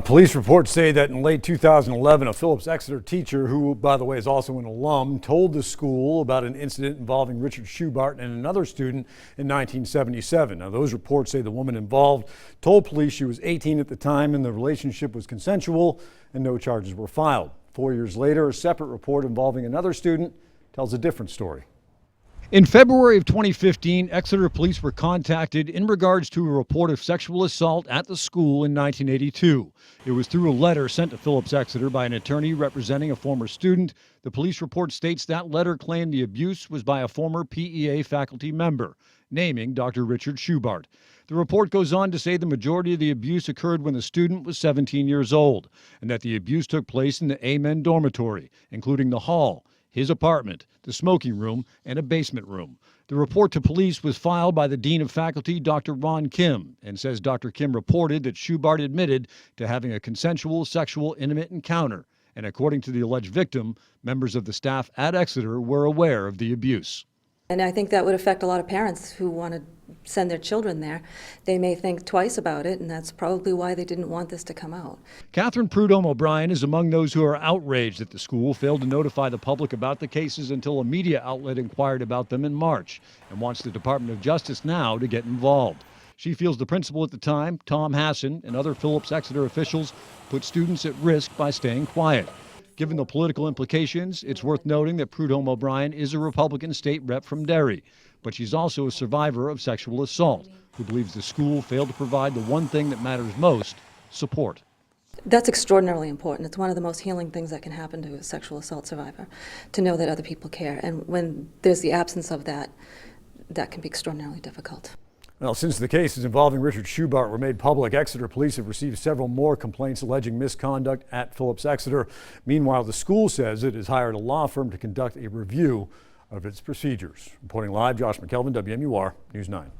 Police reports say that in late 2011, a Phillips Exeter teacher, who, by the way, is also an alum, told the school about an incident involving Richard Schubart and another student in 1977. Now, those reports say the woman involved told police she was 18 at the time and the relationship was consensual and no charges were filed. 4 years later, a separate report involving another student tells a different story. In February of 2015, Exeter police were contacted in regards to a report of sexual assault at the school in 1982. It was through a letter sent to Phillips Exeter by an attorney representing a former student. The police report states that letter claimed the abuse was by a former PEA faculty member, naming Dr. Richard Schubart. The report goes on to say the majority of the abuse occurred when the student was 17 years old, and that the abuse took place in the Amen dormitory, including the hall, his apartment, the smoking room, and a basement room. The report to police was filed by the Dean of Faculty, Dr. Ron Kim, and says Dr. Kim reported that Schubart admitted to having a consensual sexual intimate encounter. And according to the alleged victim, members of the staff at Exeter were aware of the abuse. And I think that would affect a lot of parents who want to send their children there. They may think twice about it, and that's probably why they didn't want this to come out. Catherine Prudhomme O'Brien is among those who are outraged that the school failed to notify the public about the cases until a media outlet inquired about them in March, and wants the Department of Justice now to get involved. She feels the principal at the time, Tom Hassan, and other Phillips Exeter officials put students at risk by staying quiet. Given the political implications, it's worth noting that Prudhomme O'Brien is a Republican state rep from Derry, but she's also a survivor of sexual assault who believes the school failed to provide the one thing that matters most: support. That's extraordinarily important. It's one of the most healing things that can happen to a sexual assault survivor, to know that other people care. And when there's the absence of that, that can be extraordinarily difficult. Well, since the cases involving Richard Schubart were made public, Exeter police have received several more complaints alleging misconduct at Phillips Exeter. Meanwhile, the school says it has hired a law firm to conduct a review of its procedures. Reporting live, Josh McKelvin, WMUR News 9.